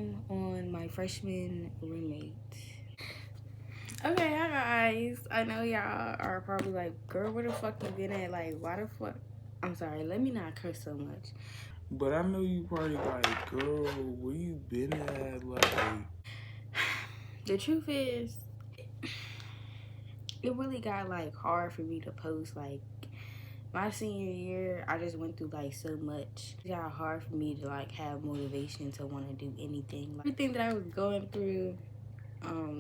reaction on my freshman roommate. Okay, hi guys. I know y'all are probably like, girl, where the fuck you been at? Like, why the fuck? I'm sorry, let me not curse so much. But I know you probably like, girl, where you been at? Like, The truth is, it really got like hard for me to post. Like, my senior year, I just went through like so much. It got hard for me to like have motivation to want to do anything. Like, everything that I was going through,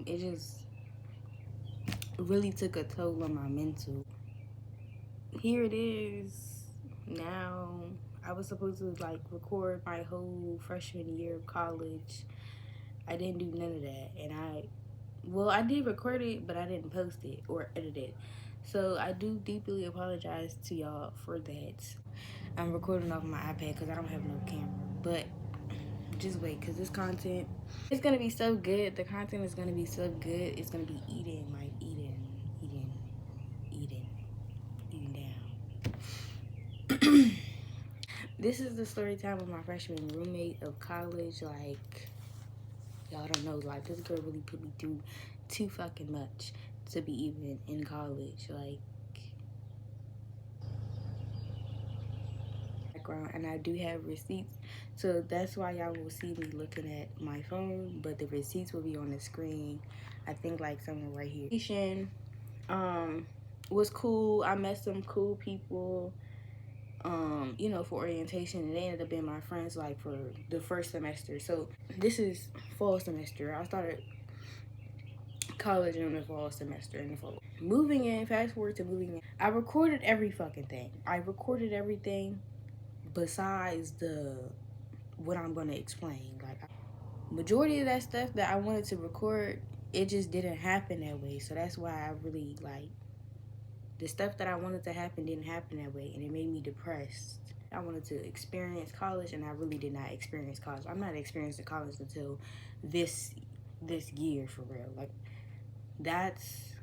it just really took a toll on my mental. Here it is now. I was supposed to like record my whole freshman year of college. I didn't do none of that, and I did record it, but I didn't post it or edit it. So I do deeply apologize to y'all for that. I'm recording off my iPad because I don't have no camera, but just wait, because this content, it's gonna be so good. The content is gonna be so good. It's gonna be eating down. This is the story time of my freshman roommate of college. Like, y'all don't know, like, this girl really put me through too fucking much to be even in college. Like, background, and I do have receipts, so that's why y'all will see me looking at my phone, but the receipts will be on the screen. I think like somewhere right here. Was cool. I met some cool people, you know, for orientation, and they ended up being my friends like for the first semester. So this is fall semester. I started college in the fall semester in the fall. Moving in, fast forward to moving in. I recorded every fucking thing. I recorded everything besides the what I'm gonna explain. Like, majority of that stuff that I wanted to record, it just didn't happen that way. So that's why I really like the stuff that I wanted to happen didn't happen that way, and it made me depressed. I wanted to experience college, and I really did not experience college. I'm not experiencing college until this year for real. Like, that's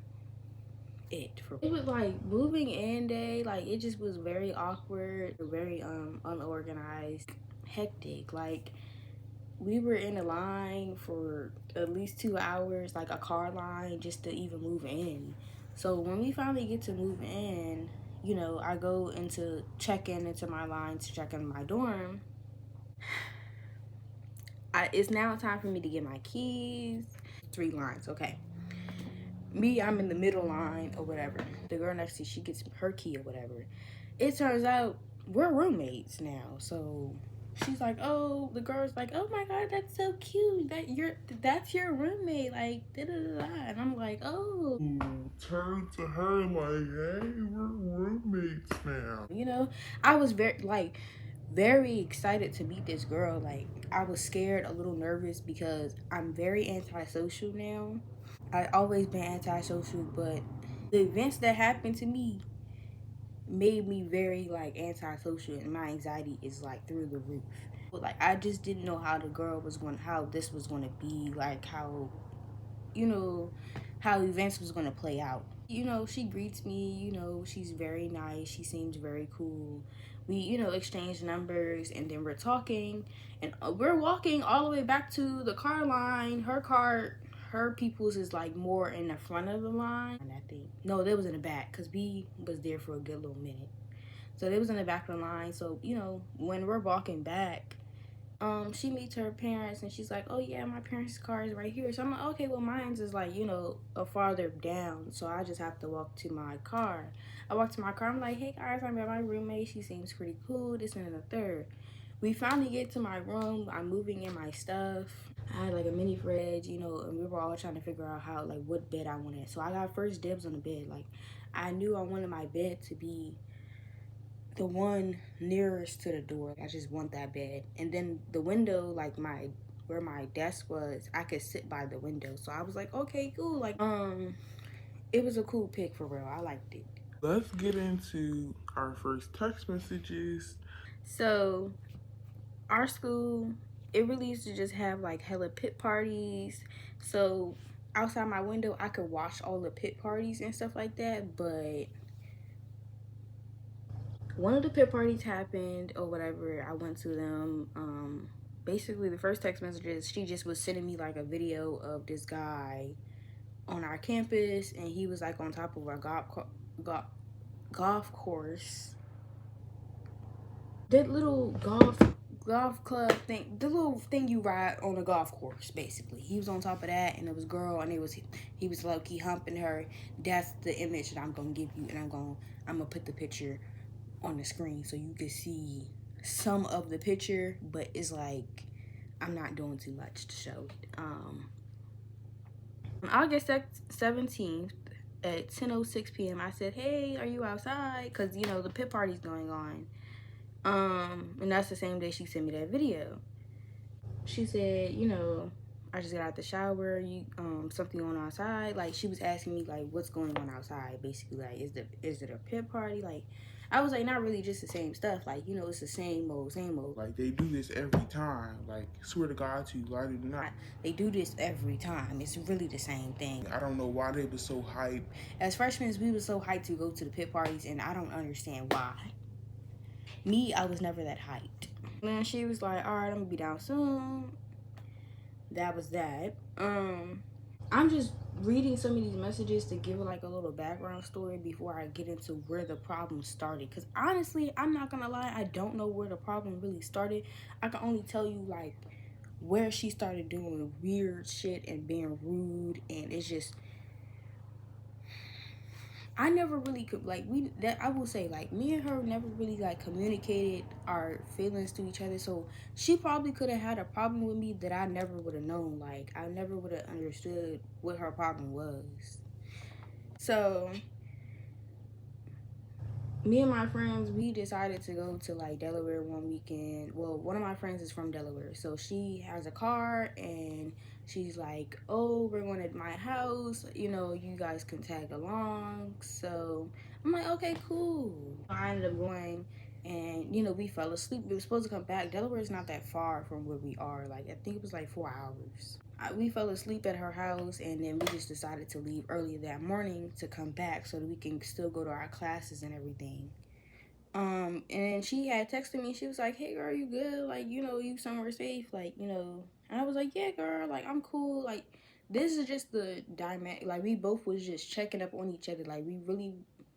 it. It was like moving in day. Like, it just was very awkward, very unorganized, hectic. Like, we were in a line for at least 2 hours, like a car line, just to even move in. So when we finally get to move in, you know, I go into check in into my line to check in my dorm. It's now time for me to get my keys. 3 lines, okay. Me, I'm in the middle line or whatever. The girl next to, she gets her key or whatever. It turns out we're roommates now, so she's like, oh, the girl's like, oh my god, that's so cute. That's your roommate, like da da da da. And I'm like, oh. turn to her like, hey, we're roommates now. You know, I was very excited to meet this girl. Like, I was scared, a little nervous because I'm very antisocial now. I always been antisocial, but the events that happened to me made me very like antisocial, and my anxiety is like through the roof. Like, I just didn't know how how this was going to be, like how, you know, how events was going to play out. You know, she greets me, you know, she's very nice, she seems very cool. We, you know, exchange numbers, and then we're talking, and we're walking all the way back to the car line. Her people's is like more in the front of the line. And I think, no, they was in the back because we was there for a good little minute. So they was in the back of the line. So, you know, when we're walking back, she meets her parents, and she's like, oh yeah, my parents' car is right here. So I'm like, okay, well, mine's is like, you know, a farther down, so I just have to walk to my car. I walk to my car. I'm like, hey guys, I'm with my roommate, she seems pretty cool, this and the third. We finally get to my room. I'm moving in my stuff. I had like a mini fridge, you know, and we were all trying to figure out how, like, what bed I wanted. So I got first dibs on the bed. Like, I knew I wanted my bed to be the one nearest to the door. I just want that bed. And then the window, like where my desk was, I could sit by the window. So I was like, okay, cool. Like, it was a cool pick for real. I liked it. Let's get into our first text messages. So our school, it really used to just have like hella pit parties. So outside my window, I could watch all the pit parties and stuff like that. But one of the pit parties happened or whatever. I went to them. basically the first text messages, she just was sending me like a video of this guy on our campus, and he was like on top of a golf course. That little golf club thing, the little thing you ride on a golf course, basically. He was on top of that, and it was girl, and he was low key humping her. That's the image that I'm gonna give you, and I'm gonna put the picture on the screen so you can see some of the picture, but it's like I'm not doing too much to show it. On August 17th at 10:06 p.m., I said, "Hey, are you outside?" Because you know the pit party's going on. And that's the same day she sent me that video. She said, you know, I just got out the shower. You something on outside? Like she was asking me like what's going on outside, basically. Like is it a pit party? Like I was like, not really, just the same stuff. Like, you know, it's the same old, same old. Like they do this every time. Like swear to God to you, I do not. They do this every time. It's really the same thing. I don't know why they were so hyped. As freshmen, we were so hyped to go to the pit parties, and I don't understand why. Me, I was never that hyped. And then she was like, all right, I'm gonna be down soon. That was that. I'm just reading some of these messages to give like a little background story before I get into where the problem started. Because honestly, I'm not gonna lie, I don't know where the problem really started. I can only tell you like where she started doing weird shit and being rude, and it's just I never really could like I will say like me and her never really like communicated our feelings to each other. So she probably could have had a problem with me that I never would have known. Like I never would have understood what her problem was. So me and my friends, we decided to go to like Delaware one weekend. Well, one of my friends is from Delaware, so she has a car, and she's like, oh, we're going to my house, you know, you guys can tag along. So I'm like, okay, cool. I ended up going, and you know, we fell asleep. We were supposed to come back. Delaware is not that far from where we are. Like I think it was like 4 hours. We fell asleep at her house, and then we just decided to leave earlier that morning to come back so that we can still go to our classes and everything. And she had texted me. She was like, hey girl, you good? Like, you know, you somewhere safe? Like, you know. And I was like, yeah girl, like I'm cool. Like this is just the dynamic. Like we both was just checking up on each other. Like we really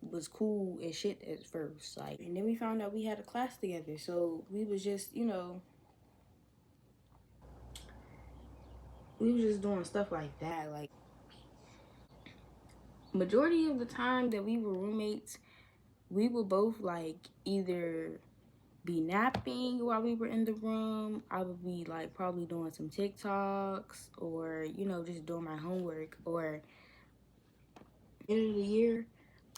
was cool and shit at first. Like, and then we found out we had a class together. So we was just, you know, we was just doing stuff like that. Like majority of the time that we were roommates, we would both like either be napping while we were in the room. I would be like probably doing some TikToks, or you know, just doing my homework. Or end of the year,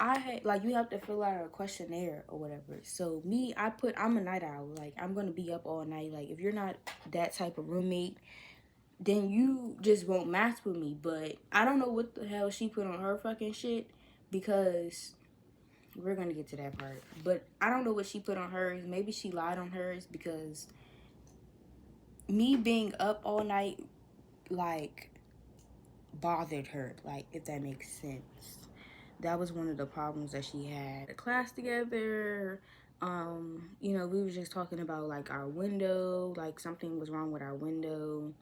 I had like you have to fill out a questionnaire or whatever. So me, I'm a night owl. Like I'm gonna be up all night. Like if you're not that type of roommate, then you just won't match with me. But I don't know what the hell she put on her fucking shit, because we're gonna get to that part. But I don't know what she put on hers. Maybe she lied on hers, because me being up all night like bothered her, like if that makes sense. That was one of the problems that she had. A class together, you know, we were just talking about like our window, like something was wrong with our window,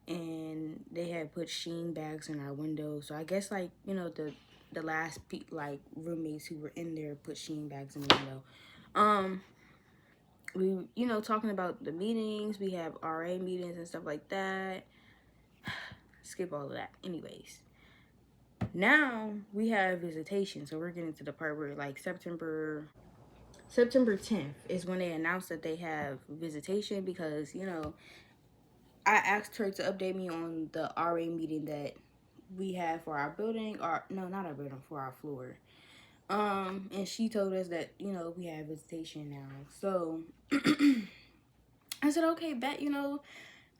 and they had put sheen bags in our window. So I guess like, you know, the last like roommates who were in there put sheen bags in the window. We, you know, talking about the meetings, we have RA meetings and stuff like that. Skip all of that. Anyways, now we have visitation. So we're getting to the part where like September 10th is when they announced that they have visitation, because, you know, I asked her to update me on the RA meeting that we have for our building, or no, not our building, for our floor. And she told us that, you know, we have visitation now. So I said, okay, bet, you know,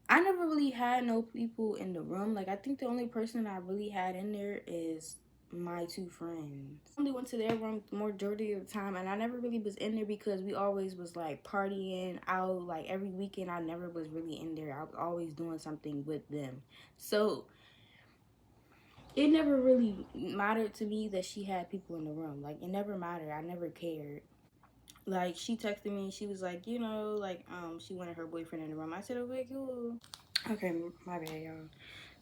I never really had no people in the room. Like, I think the only person I really had in there is my two friends. I only went to their room the majority of the time, and I never really was in there because we always was like partying out. Like every weekend, I never was really in there. I was always doing something with them. So it never really mattered to me that she had people in the room. Like, it never mattered. I never cared. Like, she texted me, she was like, you know, like, she wanted her boyfriend in the room. I said, okay, cool. Okay, my bad, y'all.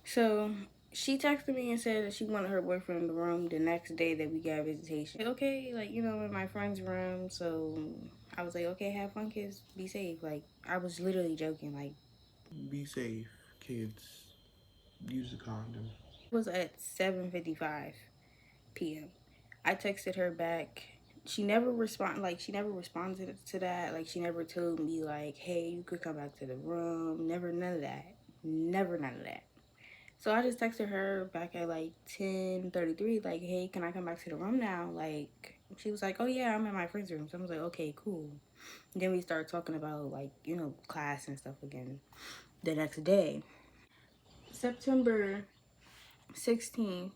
So she texted me and said that she wanted her boyfriend in the room the next day that we got visitation. Okay, like, you know, in my friend's room. So I was like, okay, have fun, kids, be safe. Like, I was literally joking. Like, Be safe, kids. Use a condom. it was at 7:55 p.m. I texted her back. She never responded to that. Like, she never told me like, hey, you could come back to the room. Never, none of that. Never, none of that. So I just texted her back at like 10:33, like, hey, can I come back to the room now? Like, she was like, oh yeah, I'm in my friend's room. So I was like, okay, cool. And then we started talking about, like, you know, class and stuff again the next day. September 16th,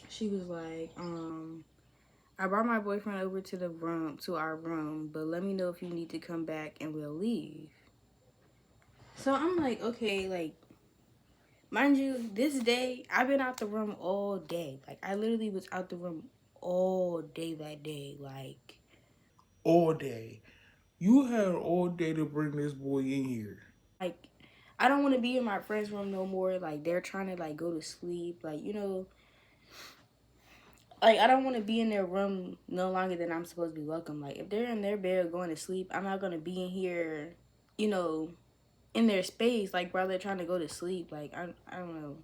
she was like, I brought my boyfriend over to our room, but let me know if you need to come back and we'll leave. So I'm like, okay, like, mind you, this day, I've been out the room all day. Like, I literally was out the room all day that day. Like, All day. You had all day to bring this boy in here. like, I don't want to be in my friend's room no more. Like, they're trying to, like, go to sleep. Like, you know, like, I don't want to be in their room no longer than I'm supposed to be welcome. Like, if they're in their bed going to sleep, I'm not going to be in here, you know, in their space, like, while they're trying to go to sleep. Like, I don't know.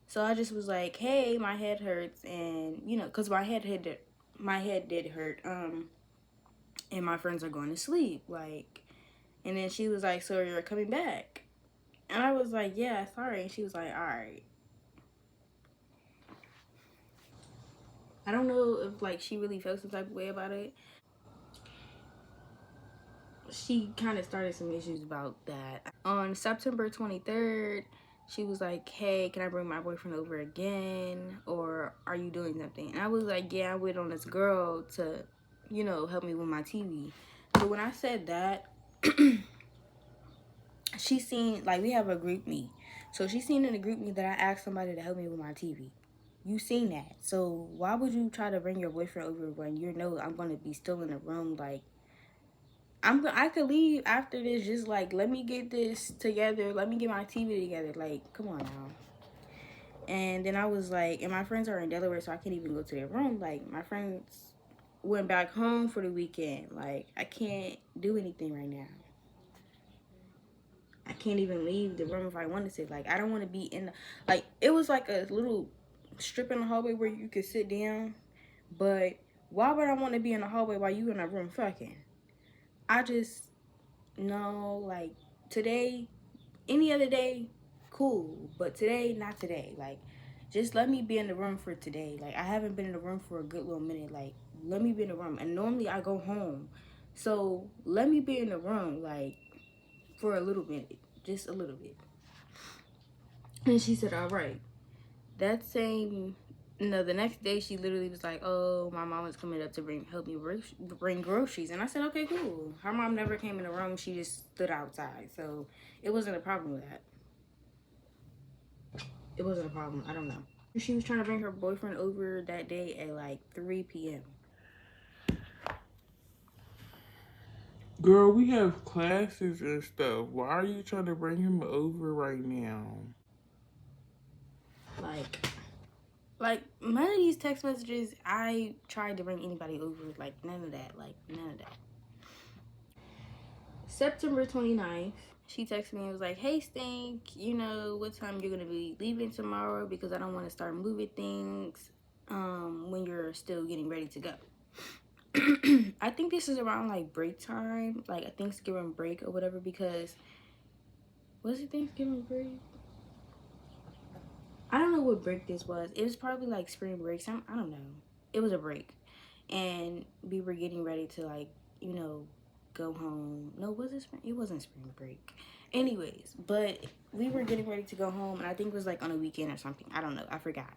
So I just was like, hey, my head hurts. And, you know, because my head did hurt. And my friends are going to sleep. Like, and then she was like, so you're coming back? And I was like, yeah, sorry. And she was like, all right. I don't know if, like, she really felt some type of way about it. She kind of started some issues about that. On September 23rd, she was like, hey, can I bring my boyfriend over again? Or are you doing something? And I was like, yeah, I wait on this girl to, you know, help me with my TV. So when I said that, she seen, like, we have a group meet. So she seen in the group meet that I asked somebody to help me with my TV. You seen that. So why would you try to bring your boyfriend over when you know I'm going to be still in the room? Like, I could leave after this. Just like, let me get this together. Let me get my TV together. Like, come on now. And then I was like, and my friends are in Delaware, so I can't even go to their room. Like, my friends went back home for the weekend. Like, I can't do anything right now. I can't even leave the room if I wanted to. Like, I don't want to be in the, like, it was like a little strip in the hallway where you could sit down. But why would I want to be in the hallway while you in a room fucking? I just know, like, today, any other day, cool. But today, not today. Like, just let me be in the room for today. Like, I haven't been in the room for a good little minute. Like, let me be in the room. And normally I go home. So let me be in the room, like, for a little minute. Just a little bit. And she said, all right. That same, no, the next day she literally was like, oh, my mom was coming up to help me bring groceries. And I said, okay, cool. Her mom never came in the room. She just stood outside. So it wasn't a problem with that. It wasn't a problem. I don't know. She was trying to bring her boyfriend over that day at like 3 p.m. Girl, we have classes and stuff. Why are you trying to bring him over right now? Like, like, none of these text messages, I tried to bring anybody over. Like, none of that. Like, none of that. September 29th, she texted me and was like, hey, Stink, you know, what time you're going to be leaving tomorrow because I don't want to start moving things when you're still getting ready to go. I think this is around, like, break time, like a Thanksgiving break or whatever, because, was it Thanksgiving break? I don't know what break this was. It was probably, like, spring break. I don't know. It was a break. And we were getting ready to, like, you know, go home. No, was it spring? It wasn't spring break. Anyways, but we were getting ready to go home, and I think it was like on a weekend or something. I don't know. I forgot.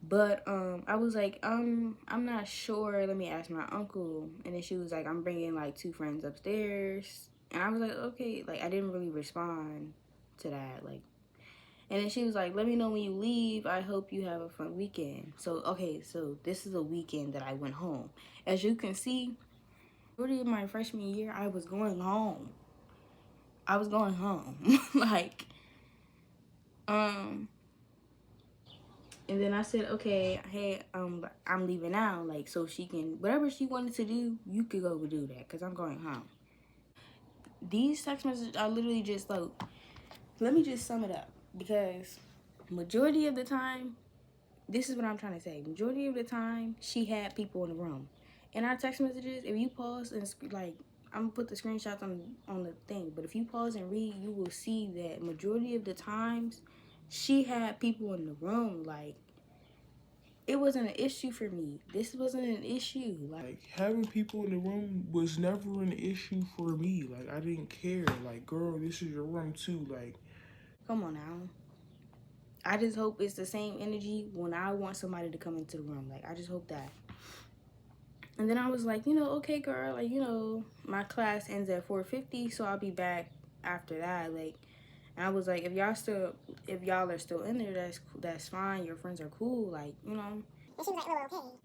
But I was like, I'm not sure. Let me ask my uncle. And then she was like, I'm bringing like two friends upstairs. And I was like, okay. Like, I didn't really respond to that. Like, and then she was like, let me know when you leave. I hope you have a fun weekend. So, okay, so this is a weekend that I went home. As you can see, Majority of my freshman year, I was going home. Like, and then I said, okay, hey, I'm leaving now, like, so she can, whatever she wanted to do, you could go do that, because I'm going home. These text messages are literally just like, let me just sum it up, because majority of the time, this is what I'm trying to say. Majority of the time, she had people in the room. In our text messages, if you pause and like, I'm gonna put the screenshots on the thing, but if you pause and read, you will see that majority of the times, she had people in the room. Like, it wasn't an issue for me. This wasn't an issue. Like, having people in the room was never an issue for me. Like, I didn't care. Like, girl, this is your room too. Like, come on now. I just hope it's the same energy when I want somebody to come into the room. Like, I just hope that. And then I was like, okay, girl, like, my class ends at 4:50, so I'll be back after that. Like, and I was like, if y'all are still in there, that's fine. Your friends are cool. Like, It seems like we were okay.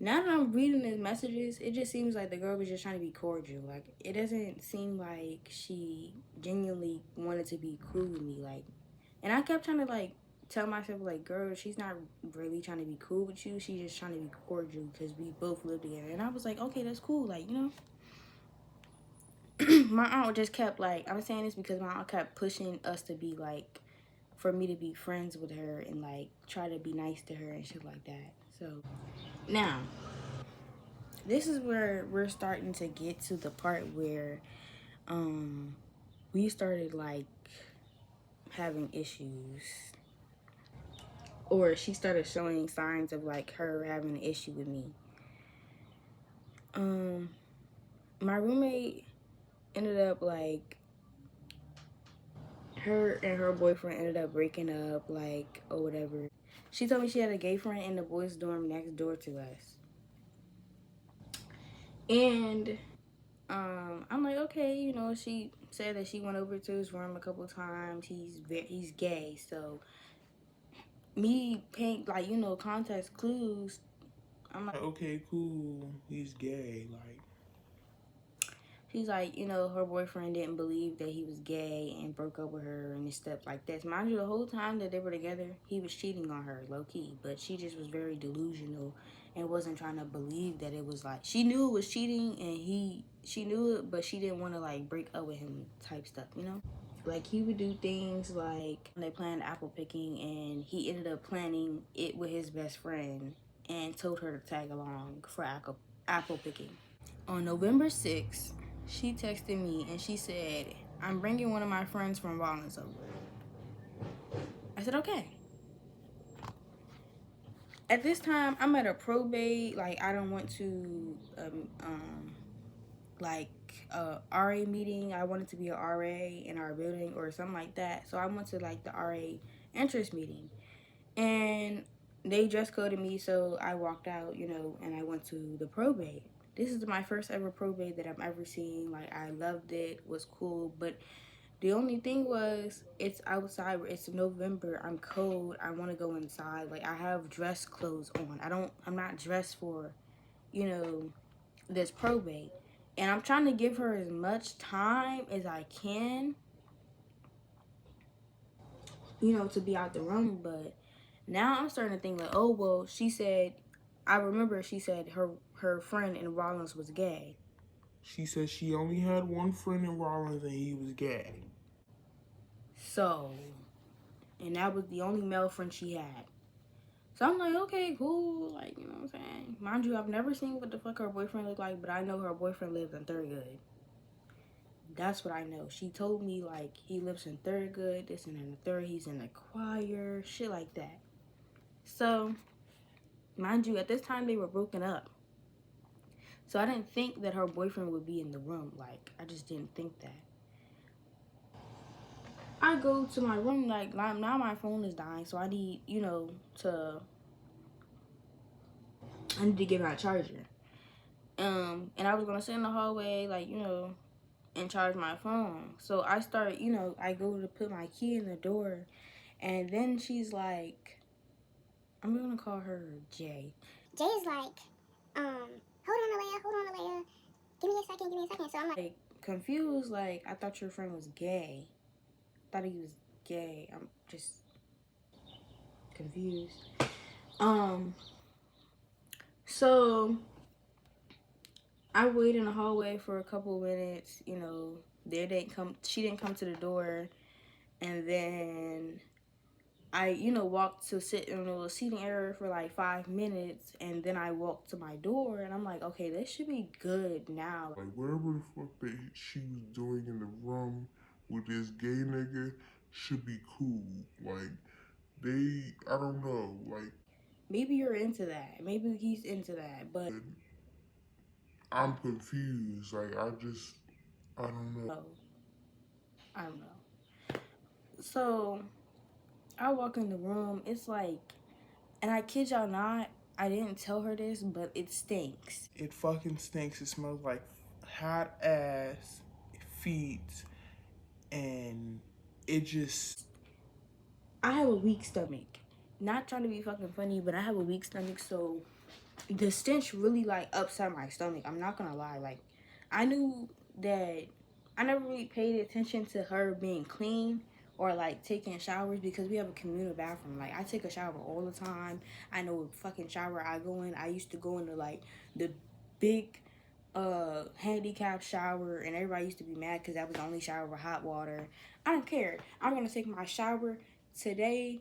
Now that I'm reading the messages, it just seems like the girl was just trying to be cordial. Like, it doesn't seem like she genuinely wanted to be cool with me. Like, and I kept trying to, like, tell myself, like, girl, she's not really trying to be cool with you. She's just trying to be cordial because we both live together. And I was like, okay, that's cool. Like, my aunt just kept, like, I'm saying this because my aunt kept pushing us to be, like, for me to be friends with her and, like, try to be nice to her and shit like that. So, now, this is where we're starting to get to the part where we started, like, having issues, or she started showing signs of, like, her having an issue with me. My roommate ended up, like, her and her boyfriend ended up breaking up, like, or whatever. She told me she had a gay friend in the boys' dorm next door to us. And I'm like, okay, she said that she went over to his room a couple times. He's gay, so me paying, like, context clues. I'm like, okay, cool. He's gay. Like, she's like, her boyfriend didn't believe that he was gay and broke up with her and stuff like that. Mind you, the whole time that they were together, he was cheating on her, low key. But she just was very delusional and wasn't trying to believe that it was, like, she knew it was cheating and she knew it, but she didn't want to, like, break up with him type stuff. Like, he would do things like they planned apple picking and he ended up planning it with his best friend and told her to tag along for apple picking. On November 6th, she texted me and she said, I'm bringing one of my friends from Rollins over. I said, okay. At this time, I'm at a probate. Like, I don't want to, like, a RA meeting. I wanted to be a RA in our building or something like that. So I went to, like, the RA interest meeting. And they dress coded me, so I walked out, and I went to the probate. This is my first ever probate that I've ever seen. Like, I loved it, was cool, but the only thing was, it's outside, it's November, I'm cold, I want to go inside. Like, I have dress clothes on. I'm not dressed for, this probate. And I'm trying to give her as much time as I can, to be out the room, but now I'm starting to think, like, oh, well, I remember she said her friend in Rollins was gay. she said she only had one friend in Rollins and he was gay. So, and that was the only male friend she had. So I'm like, okay, cool. Like, you know what I'm saying? Mind you, I've never seen what the fuck her boyfriend looked like, but I know her boyfriend lives in Thurgood. That's what I know. She told me, like, he lives in Thurgood, this and in the third, he's in the choir, shit like that. So, mind you, at this time they were broken up. So I didn't think that her boyfriend would be in the room. Like, I just didn't think that. I go to my room, like, now my phone is dying, so I need, I need to get my charger. And I was gonna sit in the hallway, like, and charge my phone. So I start, I go to put my key in the door, and then she's like, I'm gonna call her Jay. Jay is like, hold on, Alea. give me a second, give me a second. So I'm like confused, like I thought your friend was gay. Thought he was gay. I'm just confused. So I waited in the hallway for a couple of minutes, you know, she didn't come to the door, and then I, you know, walked to sit in a little seating area for like 5 minutes, and then I walked to my door, and I'm like, okay, this should be good now. Like, whatever the fuck that she was doing in the room with this gay nigga should be cool. Like, I don't know, like, Maybe you're into that. Maybe he's into that, but I'm confused. Like, I don't know. I don't know. So I walk in the room. It's like, and I kid y'all not, I didn't tell her this, but it stinks. It fucking stinks. It smells like hot ass feet, and it just. I have a weak stomach. Not trying to be fucking funny, but I have a weak stomach, so the stench really like upset my stomach. I'm not gonna lie. Like, I knew that I never really paid attention to her being clean or like taking showers because we have a communal bathroom. Like, I take a shower all the time. I know what fucking shower I go in. I used to go into like the big handicap shower, and everybody used to be mad because that was the only shower with hot water. I don't care. I'm gonna take my shower today.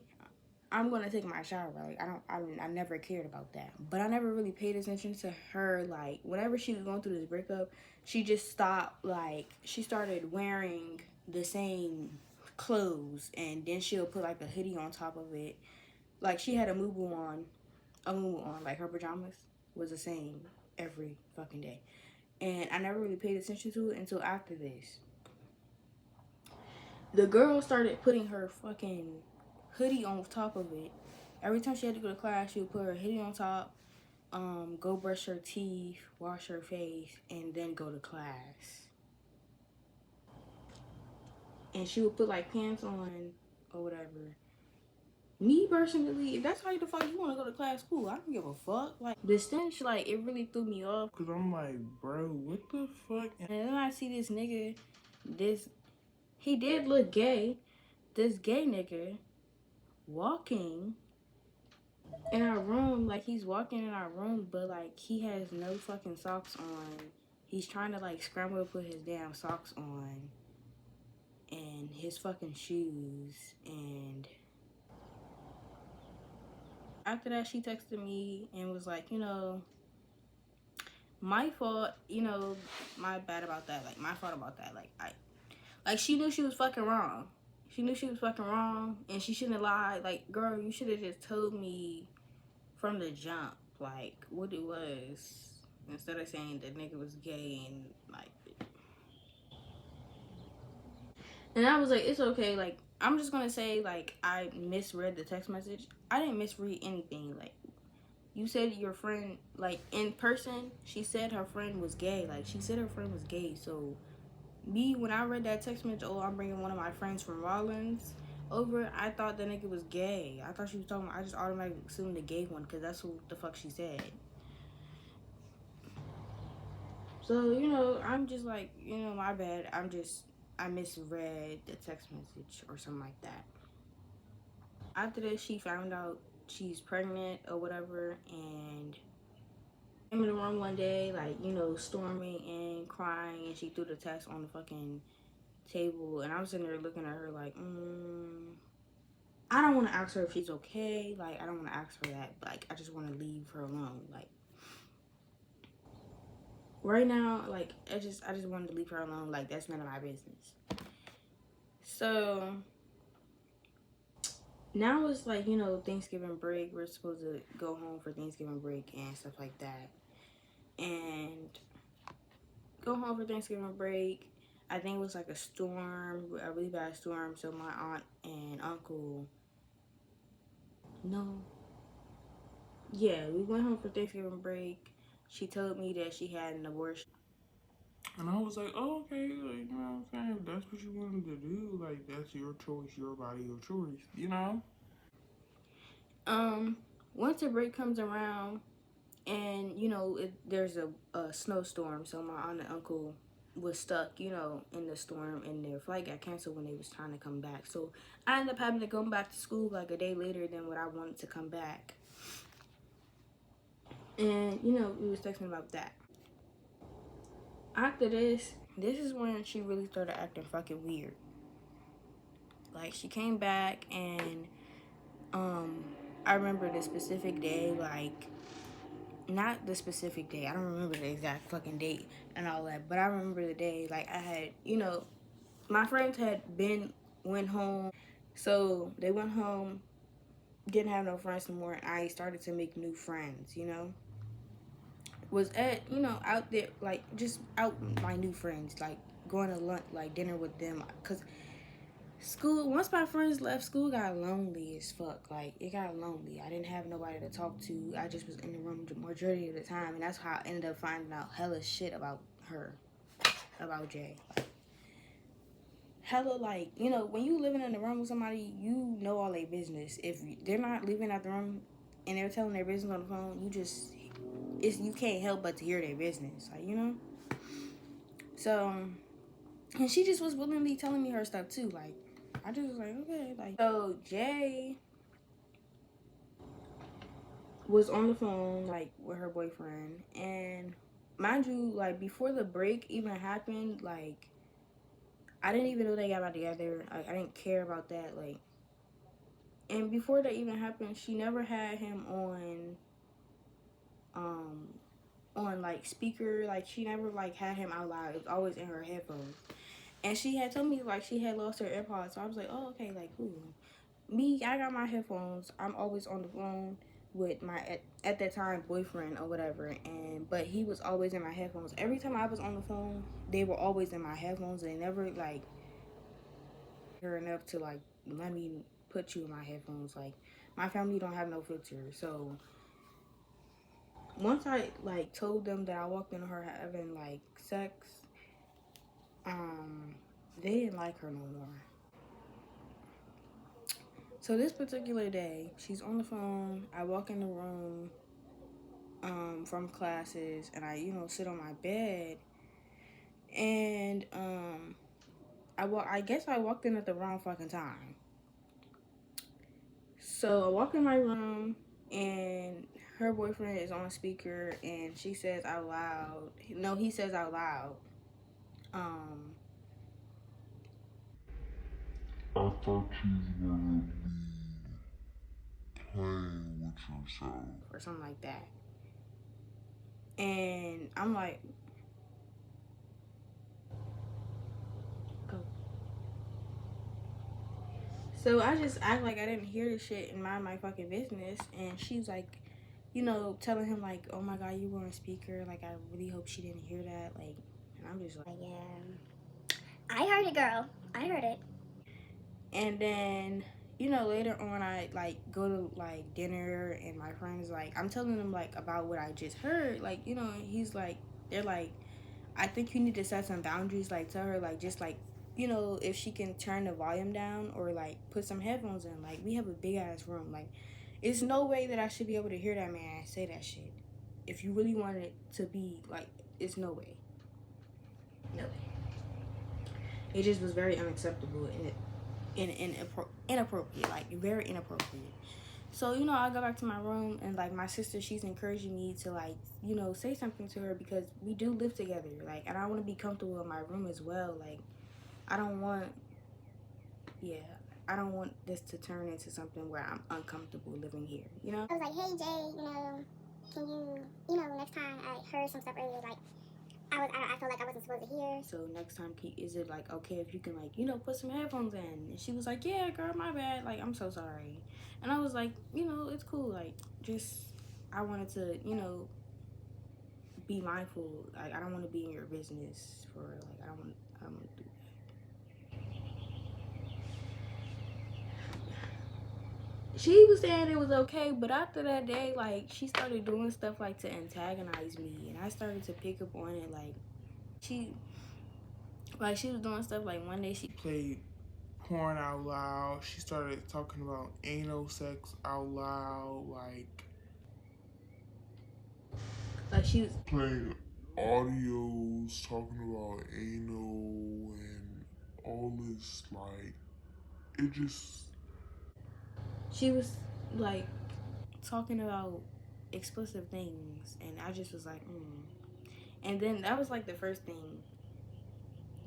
I'm gonna take my shower. Like, I never cared about that. But I never really paid attention to her. Like, whenever she was going through this breakup, she just stopped. Like, she started wearing the same clothes, and then she'll put like a hoodie on top of it. Like, she had a muumuu on, like her pajamas was the same every fucking day. And I never really paid attention to it until after this. The girl started putting her fucking hoodie on top of it. Every time she had to go to class, she would put her hoodie on top, go brush her teeth, wash her face, and then go to class. And she would put like pants on or whatever. Me personally, if that's how the fuck you want to go to class, cool. I don't give a fuck. Like, the stench, like, it really threw me off. Cause I'm like, bro, what the fuck? And then I see this nigga, he did look gay. This gay nigga walking in our room, like he's walking in our room, but like he has no fucking socks on. He's trying to like scramble to put his damn socks on and his fucking shoes. And after that, she texted me and was like, you know, my fault, you know, my bad about that. Like, my fault about that. Like, she knew she was fucking wrong. She knew she was fucking wrong, and she shouldn't have lied. Like, girl, you should have just told me from the jump, like, what it was, instead of saying the nigga was gay and, like. And I was like, it's okay. Like, I'm just gonna say, like, I misread the text message. I didn't misread anything. Like, you said your friend, like, in person, she said her friend was gay. Like, she said her friend was gay. So, me, when I read that text message, oh, I'm bringing one of my friends from Rollins over, I thought the nigga was gay. I thought she was talking about, I just automatically assumed the gay one because that's what the fuck she said. So, you know, I'm just like, you know, my bad. I misread the text message or something like that. After this, she found out she's pregnant or whatever, and came in the room one day, like, you know, storming and crying, and she threw the text on the fucking table, and I was sitting there looking at her like, I don't want to ask her if she's okay. Like, I don't want to ask her that. Like, I just want to leave her alone. Like, right now, like, I just wanted to leave her alone. Like, that's none of my business. So now it's like, you know, Thanksgiving break. We're supposed to go home for Thanksgiving break and stuff like that. And go home for Thanksgiving break. I think it was like a really bad storm. So my aunt and uncle, no, yeah, we went home for Thanksgiving break. She told me that she had an abortion. And I was like, oh, okay, like, you know what I'm saying? If that's what you wanted to do, like, that's your choice, your body, your choice, you know? Winter break comes around, And you know, there's a snowstorm, so my aunt and uncle was stuck, you know, in the storm, and their flight got canceled when they was trying to come back. So I ended up having to go back to school like a day later than what I wanted to come back. And you know, we was texting about that. After this is when she really started acting fucking weird. Like she came back, and I remember the specific day, like not the specific day. I don't remember the exact fucking date and all that, but I remember the day. Like I had, you know, my friends had went home, so they went home, didn't have no friends anymore, and I started to make new friends. You know, was at out there like just out with my new friends, like going to lunch, like dinner with them, cause school, once my friends left, school got lonely as fuck. Like it got lonely. I didn't have nobody to talk to. I just was in the room the majority of the time, and that's how I ended up finding out hella shit about her, about Jay. Like, hella, like, you know, when you living in the room with somebody, you know all their business. If they're not leaving out the room and they're telling their business on the phone, you can't help but to hear their business, like, you know. So, and she just was willingly telling me her stuff too. Like, I just was like, okay, like, so Jay was on the phone like with her boyfriend, and mind you, like before the break even happened, like I didn't even know they got back together. Like I didn't care about that. Like, and before that even happened, she never had him um on like speaker. Like she never like had him out loud. It was always in her headphones. And she had told me like she had lost her AirPods. So I was like, oh okay, like cool. Me, I got my headphones. I'm always on the phone with my at that time boyfriend or whatever, and but he was always in my headphones. Every time I was on the phone, they were always in my headphones. They never like her enough to like let me put you in my headphones. Like my family don't have no filter, so once I like told them that I walked into her having like sex, um, they didn't like her no more. So this particular day, she's on the phone. I walk in the room from classes, and I, you know, sit on my bed, and I guess I walked in at the wrong fucking time. So I walk in my room, and her boyfriend is on speaker, and she says out loud. No, he says out loud. Um, I thought you were gonna be playing with yourself. or something like that. And I'm like, oh. So I just act like I didn't hear the shit and mind my fucking business. And she's like, you know, telling him like, oh my god, you were on speaker. Like, I really hope she didn't hear that. Like, and I'm just like, Yeah. I heard it, girl. I heard it. and then, you know, later on, I like go to like dinner, and my friends like, I'm telling them like about what I just heard. Like, you know, he's like, they're like, I think you need to set some boundaries. Like, tell her like just like, you know, if she can turn the volume down or like put some headphones in. Like, we have a big ass room. Like, it's no way that I should be able to hear that man say that shit. If you really want it to be like, it's no way. No way. It just was very unacceptable and inappropriate, like very inappropriate. So, you know, I go back to my room, and like my sister, she's encouraging me to like, you know, say something to her because we do live together. Like, and I want to be comfortable in my room as well. Like, I don't want, yeah, I don't want this to turn into something where I'm uncomfortable living here, you know? I was like, hey Jay, can next time I heard some stuff earlier, like I felt like I wasn't supposed to hear. So next time, is it like okay if you can like, you know, put some headphones in? And she was like, yeah, girl, my bad. Like, I'm so sorry. And I was like, you know, it's cool. Like, just I wanted to, you know, be mindful. Like, I don't want to be in your business for like I don't want to do that. She was saying it was okay, but after that day, like she started doing stuff like to antagonize me, and I started to pick up on it. She she was doing stuff like one day she Played porn out loud. She started talking about anal sex out loud. Like, Like she was playing audios talking about anal and all this. Like, it just. she was like talking about explicit things, and I just was like, And then that was like the first thing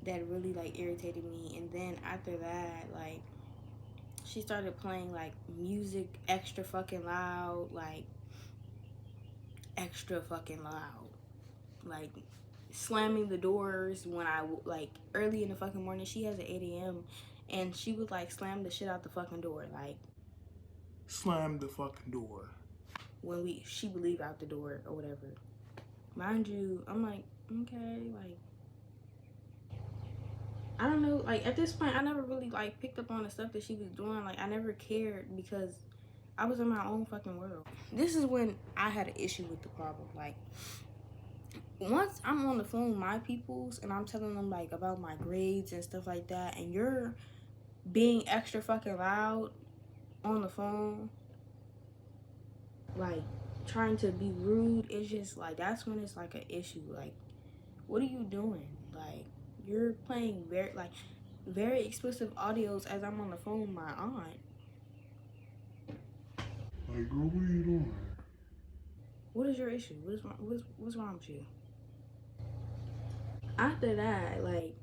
that really like irritated me. And then after that, like she started playing like music extra fucking loud, like extra fucking loud, like slamming the doors when I like early in the fucking morning. She has an 8 a.m. and she would like slam the shit out the fucking door, like Slam the fucking door. when she would leave out the door or whatever. Mind you, I'm like, okay, like I don't know, like at this point I never really like picked up on the stuff that she was doing. Like I never cared because I was in my own fucking world. This is when I had an issue with the problem. Like once I'm on the phone with my peoples and I'm telling them like about my grades and stuff like that, and you're being extra fucking loud on the phone, like trying to be rude, it's just like that's when it's like an issue. Like, what are you doing? Like, you're playing very explicit audios as I'm on the phone with my aunt. Like, girl, what are you doing? What is your issue? What's wrong with you? After that, like,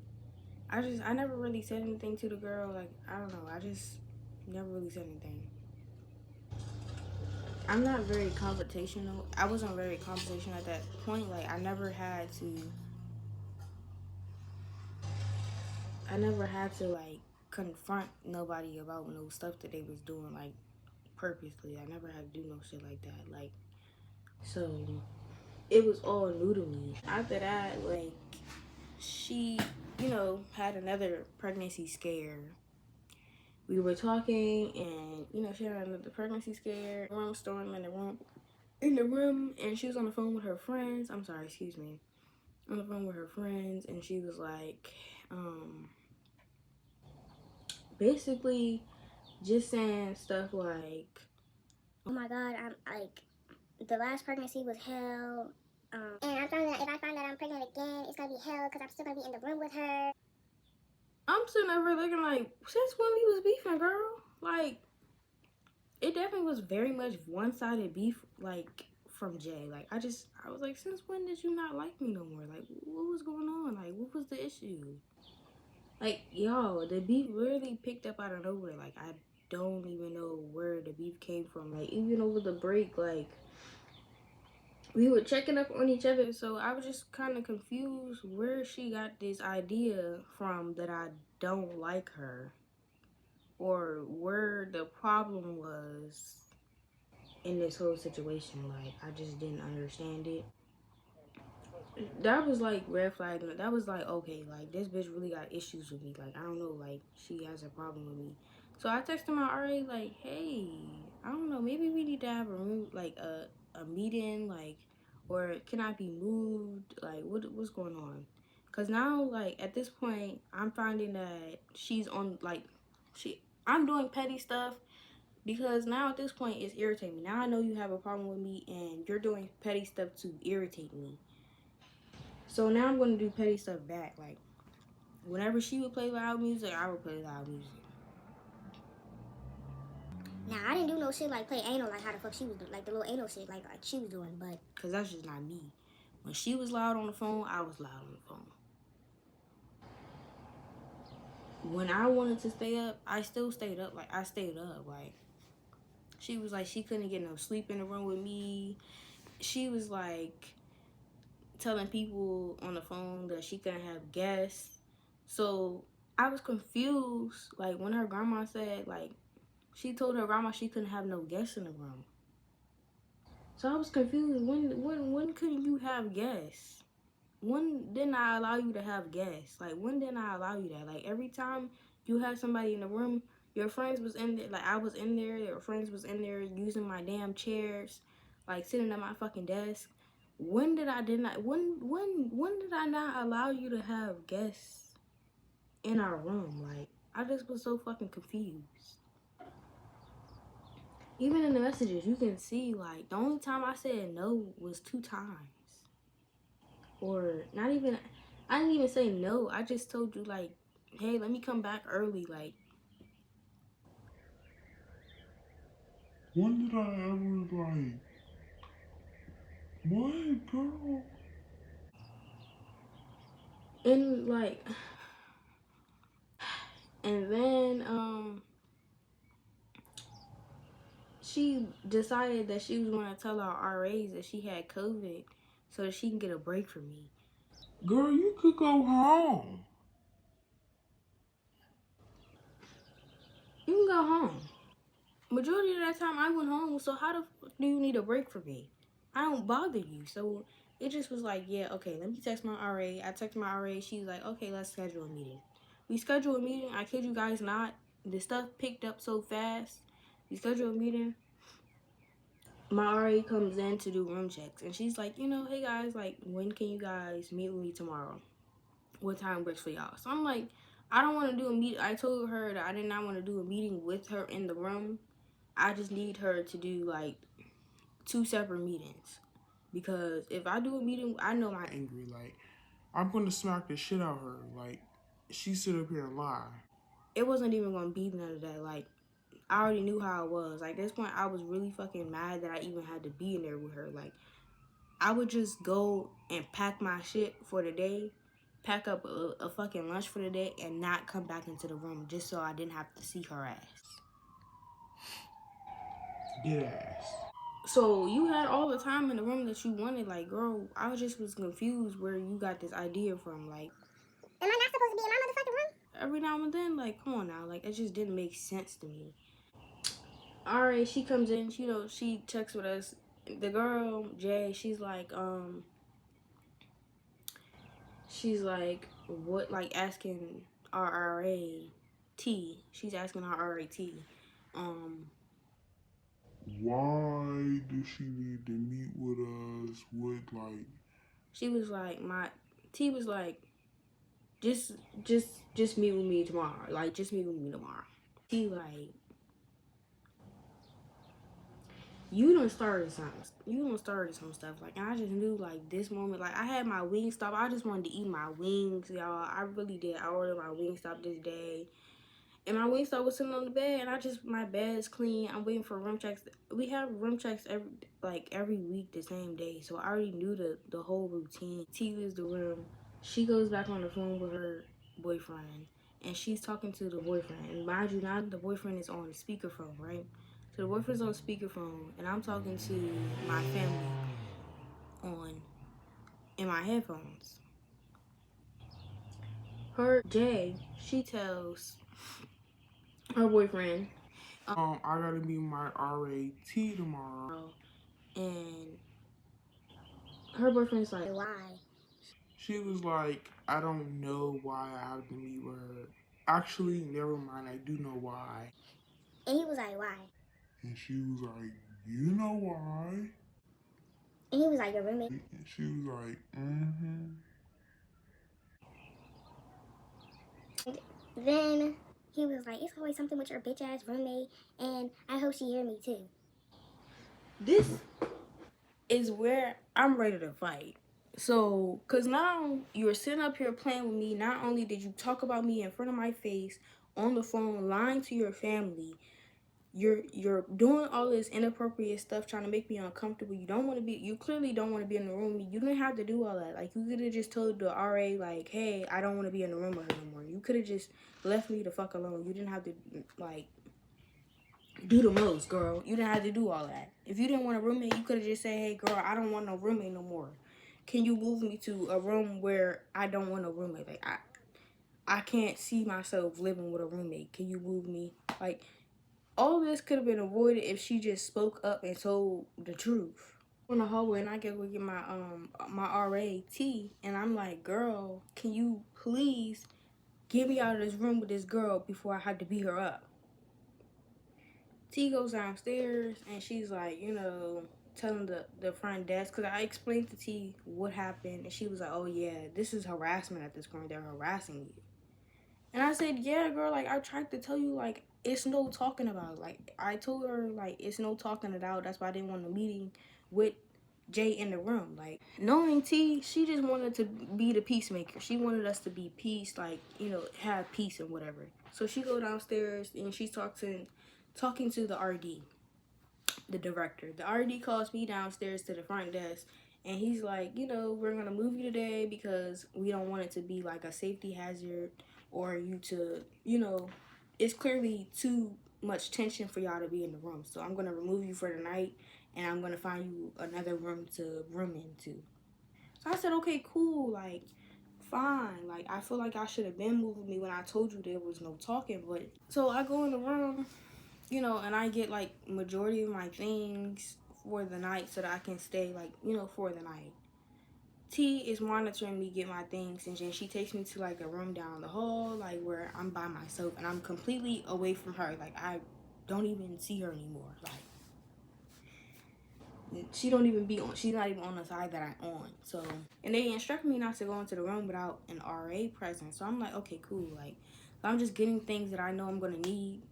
I never really said anything to the girl. Like, I don't know. I just never really said anything. I'm not very confrontational. I wasn't very confrontational at that point. Like, I never had to like confront nobody about no stuff that they was doing like purposely. I never had to do no shit like that. Like, so it was all new to me. After that, like, she, had another pregnancy scare. We were talking, and she had another pregnancy scare. Room storm in the room, and she was on the phone with her friends. I'm sorry, excuse me. On the phone with her friends, and she was like, basically just saying stuff like, oh my god, I'm like, the last pregnancy was hell. And I found that if I find that I'm pregnant again, it's gonna be hell because I'm still gonna be in the room with her. I'm sitting over looking like, since when we was beefing, girl? Like, it definitely was very much one-sided beef, like, from Jay. Like, I was like, since when did you not like me no more? Like, what was going on? Like, what was the issue? Like, y'all, the beef really picked up out of nowhere. Like, I don't even know where the beef came from. Like, even over the break, like, we were checking up on each other. So I was just kind of confused where she got this idea from that I don't like her, or where the problem was in this whole situation. Like, I just didn't understand it. That was like red flag. That was like, okay, like this bitch really got issues with me. Like, I don't know, like she has a problem with me. So I texted my RA like, hey, I don't know, maybe we need to have a meeting, like, or can I be moved? Like, what's going on? Cause now, like, at this point, I'm finding that she's on like I'm doing petty stuff, because now at this point it's irritating me. Now I know you have a problem with me and you're doing petty stuff to irritate me. So now I'm gonna do petty stuff back. Like, whenever she would play loud music, I would play loud music. Now, I didn't do no shit like play anal like how the fuck she was doing, like the little anal shit like she was doing, but. Because that's just not me. When she was loud on the phone, I was loud on the phone. When I wanted to stay up, I still stayed up. Like, I stayed up. Like, she was like, she couldn't get no sleep in the room with me. She was like telling people on the phone that she couldn't have guests. So I was confused. Like, when her grandma said, like, she told her grandma she couldn't have no guests in the room. So I was confused. When couldn't you have guests? When didn't I allow you to have guests? Like, when didn't I allow you that? Like, every time you had somebody in the room, your friends was in there. Like, I was in there. Your friends was in there using my damn chairs, like sitting at my fucking desk. When did I not allow you to have guests in our room? Like, I just was so fucking confused. Even in the messages, you can see, like, the only time I said no was 2 times. or not even. I didn't even say no. I just told you like, hey, let me come back early. Like, when did I ever like what, girl? and like, and then she decided that she was going to tell our RAs that she had COVID so that she can get a break from me. Girl, you could go home. You can go home. Majority of that time I went home, so how the fuck do you need a break from me? I don't bother you. So it just was like, yeah, okay, let me text my RA. I texted my RA. She's like, okay, let's schedule a meeting. We schedule a meeting. I kid you guys not. The stuff picked up so fast. We schedule a meeting. My RA comes in to do room checks, and she's like, hey guys, like, when can you guys meet with me tomorrow? What time works for y'all? So I'm like, I don't want to do a meet. I told her that I did not want to do a meeting with her in the room. I just need her to do like 2 separate meetings, because if I do a meeting, I know my Angry, like I'm gonna smack the shit out of her. Like she sit up here and lie. it wasn't even gonna be none of that. Like, I already knew how it was. Like, at this point, I was really fucking mad that I even had to be in there with her. Like, I would just go and pack my shit for the day, pack up a fucking lunch for the day, and not come back into the room just so I didn't have to see her ass. Dead ass. So you had all the time in the room that you wanted. Like, girl, I just was confused where you got this idea from. Like, Am I not supposed to be in my motherfucking room? every now and then, like, come on now. Like, it just didn't make sense to me. Alright, she comes in, she checks with us. The girl, Jay, she's like, what, like, asking our RAT. She's asking our RAT. Why does she need to meet with us? What, like She was like, T was like, just, just meet with me tomorrow. Like, just meet with me tomorrow. T like, you done started something. You done started some stuff. Like, and I just knew, like, this moment, like, I had my Wingstop. I just wanted to eat my wings, y'all. I really did. I ordered my Wingstop this day. And my Wingstop was sitting on the bed, and my bed's clean. I'm waiting for room checks. We have room checks every week, the same day. So I already knew the whole routine. T leaves the room. She goes back on the phone with her boyfriend, and she's talking to the boyfriend. And mind you, now the boyfriend is on speakerphone, right? So the boyfriend's on speakerphone, and I'm talking to my family on in my headphones. Jay, she tells her boyfriend, I gotta meet my RAT tomorrow. and her boyfriend's like, why? She was like, I don't know why I have to meet with her. Actually, never mind, I do know why. And he was like, why? And she was like, you know why? And he was like, your roommate. And she was like, mm-hmm. Then he was like, it's always something with your bitch ass roommate, and I hope she hear me too. This is where I'm ready to fight. So, cause now you're sitting up here playing with me. Not only did you talk about me in front of my face on the phone, lying to your family, you're doing all this inappropriate stuff, trying to make me uncomfortable. You clearly don't want to be in the room. You didn't have to do all that. Like, you could have just told the RA, like, hey, I don't want to be in the room with her no more. You could have just left me the fuck alone. You didn't have to, like, do the most, girl. You didn't have to do all that. If you didn't want a roommate, you could have just said, hey, girl, I don't want no roommate no more. Can you move me to a room where I don't want a roommate? Like, I can't see myself living with a roommate. Can you move me? Like, all this could have been avoided if she just spoke up and told the truth. In the hallway, and I get my RAT, and I'm like, girl, can you please get me out of this room with this girl before I have to beat her up? T goes downstairs, and she's like, telling the front desk, because I explained to T what happened, and she was like, oh yeah, this is harassment at this point. They're harassing you. And I said, yeah, girl, like, I tried to tell you, like, it's no talking about it. Like, I told her, like, it's no talking it out. That's why I didn't want a meeting with Jay in the room. Like, knowing T, she just wanted to be the peacemaker. She wanted us to be peace, like, you know, have peace and whatever. So she go downstairs and she's talking to the RD, the director. The RD calls me downstairs to the front desk, and he's like, you know, we're gonna move you today because we don't want it to be like a safety hazard or you to, you know, it's clearly too much tension for y'all to be in the room. So I'm gonna remove you for the night, and I'm gonna find you another room to room into. So I said, okay, cool, like, fine. Like, I feel like I should have been moving me when I told you there was no talking. But so I go in the room, you know, and I get like majority of my things for the night so that I can stay, like, you know, for the night. T is monitoring me get my things, and then she takes me to like a room down the hall, like where I'm by myself and I'm completely away from her. Like, I don't even see her anymore. Like, she don't even be on, she's not even on the side that I'm on. So, and they instruct me not to go into the room without an RA present. So I'm like, okay, cool. Like, I'm just getting things that I know I'm gonna need.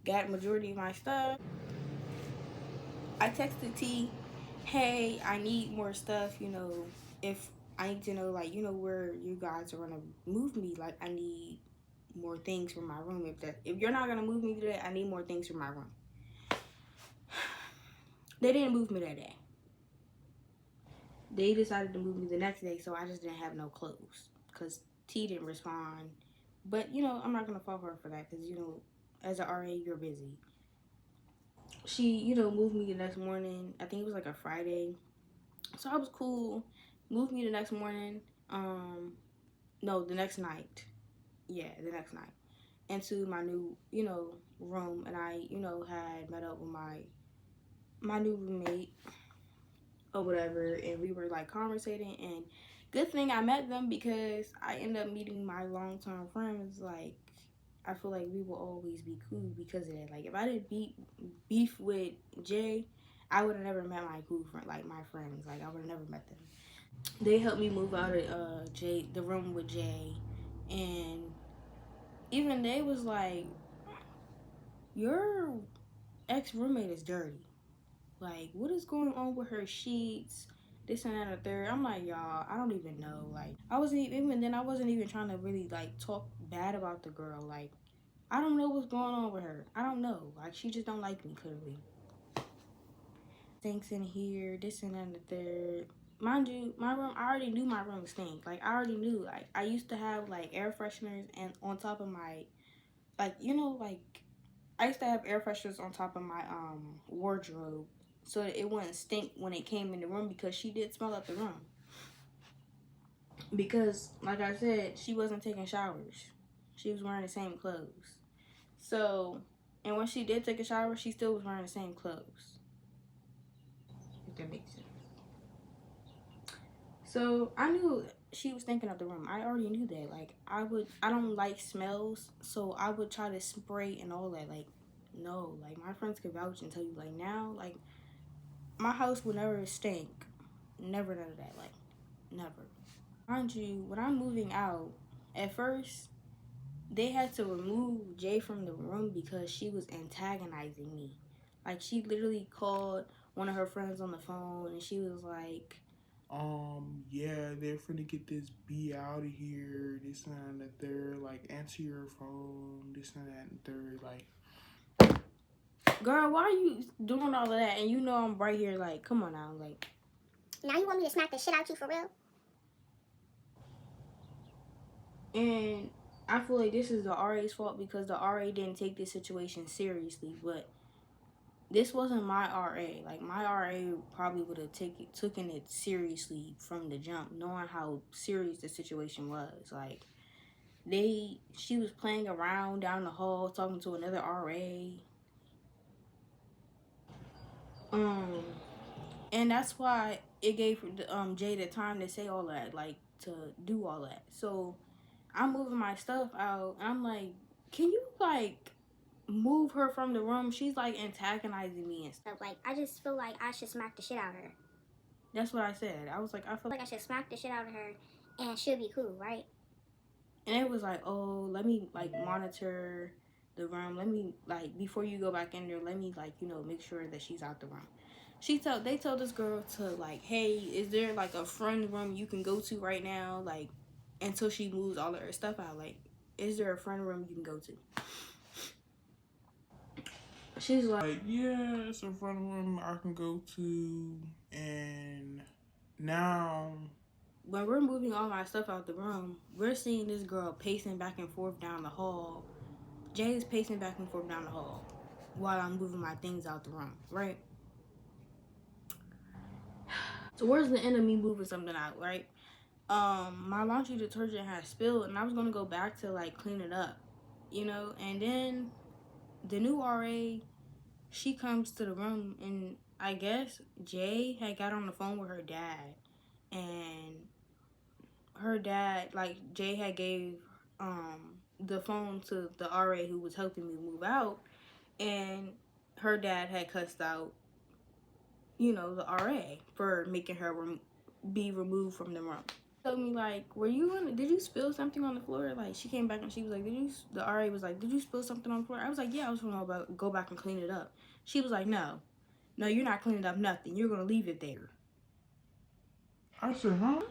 Got majority of my stuff. I texted T, hey, I need more stuff, you know, if I need to know, like, you know, where you guys are gonna move me. Like, I need more things for my room. If you're not gonna move me today, I need more things for my room. They didn't move me that day. They decided to move me the next day, so I just didn't have no clothes because T didn't respond. But, you know, I'm not gonna fault her for that because, you know, as an RA, you're busy. She, you know, moved me the next morning. I think it was like a Friday. So I was cool. Moved me the next morning. No, the next night. Yeah, the next night. Into my new, you know, room, and I, you know, had met up with my new roommate or whatever, and we were like conversating. And good thing I met them because I ended up meeting my long term friends. Like, I feel like we will always be cool because of that. Like, if I didn't beef with Jay, I would have never met my cool friend, like my friends. Like, I would have never met them. They helped me move out of Jay, the room with Jay, and even they was like, your ex roommate is dirty. Like, what is going on with her sheets? This and that and the third. I'm like, y'all, I don't even know. Like, I wasn't even then. I wasn't even trying to really like talk bad about the girl. Like, I don't know what's going on with her. I don't know. Like, she just don't like me clearly. Things in here, this and that and the third. Mind you, my room, I already knew my room stink. Like, I already knew. Like, I used to have like air fresheners and on top of my, like, you know, like, I used to have air fresheners on top of my wardrobe so that it wouldn't stink when it came in the room because she did smell up the room. Because, like I said, she wasn't taking showers. She was wearing the same clothes. So, and when she did take a shower, she still was wearing the same clothes. If that makes sense. So I knew she was thinking of the room. I already knew that. Like, I don't like smells, so I would try to spray and all that. Like, no, like my friends could vouch and tell you, like, now, like, my house would never stink. Never none of that. Like, never. Mind you, when I'm moving out, at first they had to remove Jay from the room because she was antagonizing me. Like, she literally called one of her friends on the phone and she was like, yeah, they're finna get this B out of here, this and that, third, like, answer your phone, this and that, and third, like. girl, why are you doing all of that? And you know I'm right here, like, come on now, like. Now you want me to smack the shit out you for real? And I feel like this is the RA's fault because the RA didn't take this situation seriously, but this wasn't my RA. Like, my RA probably would have taken it seriously from the jump, knowing how serious the situation was. Like, she was playing around down the hall, talking to another RA. And that's why it gave Jay the time to say all that, like, to do all that. So I'm moving my stuff out, and I'm like, can you, like, move her from the room? She's, like, antagonizing me and stuff. Like, I just feel like I should smack the shit out of her. That's what I said. I was like, I feel like I should smack the shit out of her and she'll be cool, right? And it was like, oh, let me, like, monitor the room. Let me, like, before you go back in there, let me, like, you know, make sure that she's out the room. They told this girl to, like, hey, is there, like, a friend room you can go to right now, like, until she moves all of her stuff out? Like, is there a friend room you can go to? She's like, yeah, it's a front room I can go to. And now, when we're moving all my stuff out the room, we're seeing this girl pacing back and forth down the hall. Jay is pacing back and forth down the hall while I'm moving my things out the room, right? Towards the end of me moving something out, right? My laundry detergent had spilled, and I was gonna go back to, like, clean it up, you know. And then the new RA, she comes to the room, and I guess Jay had got on the phone with her dad, and her dad, like, Jay had gave the phone to the RA who was helping me move out, and her dad had cussed out, you know, the RA for making her be removed from the room. Told me, like, did you spill something on the floor? Like, she came back and she was like, the RA was like, did you spill something on the floor? I was like, yeah, I was gonna go back and clean it up. She was like, no, you're not cleaning up nothing. You're gonna leave it there. I said, huh?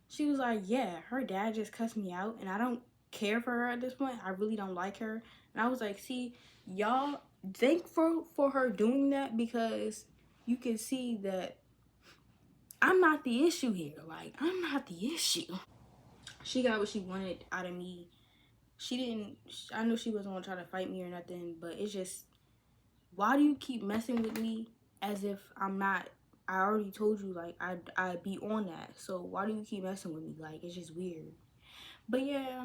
She was like, yeah, her dad just cussed me out, and I don't care for her at this point. I really don't like her. And I was like, see, y'all, thankful for her doing that, because you can see that I'm not the issue here. Like, I'm not the issue. She got what she wanted out of me. I know she wasn't gonna try to fight me or nothing, but it's just, why do you keep messing with me as if I'm not? I already told you, like, I'd be on that. So why do you keep messing with me? Like, it's just weird. But yeah,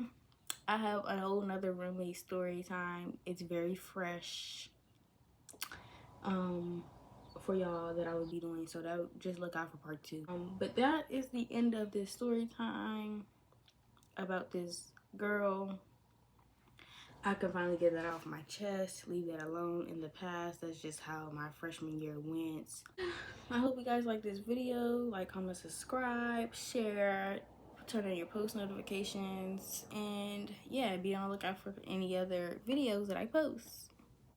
I have a whole nother roommate story time. It's very fresh for y'all that I would be doing, so just look out for part 2. But that is the end of this story time about this girl. I could finally get that off my chest, leave that alone in the past. That's just how my freshman year went. I hope you guys like this video. Like, comment, subscribe, share, turn on your post notifications, and yeah, be on the lookout for any other videos that I post.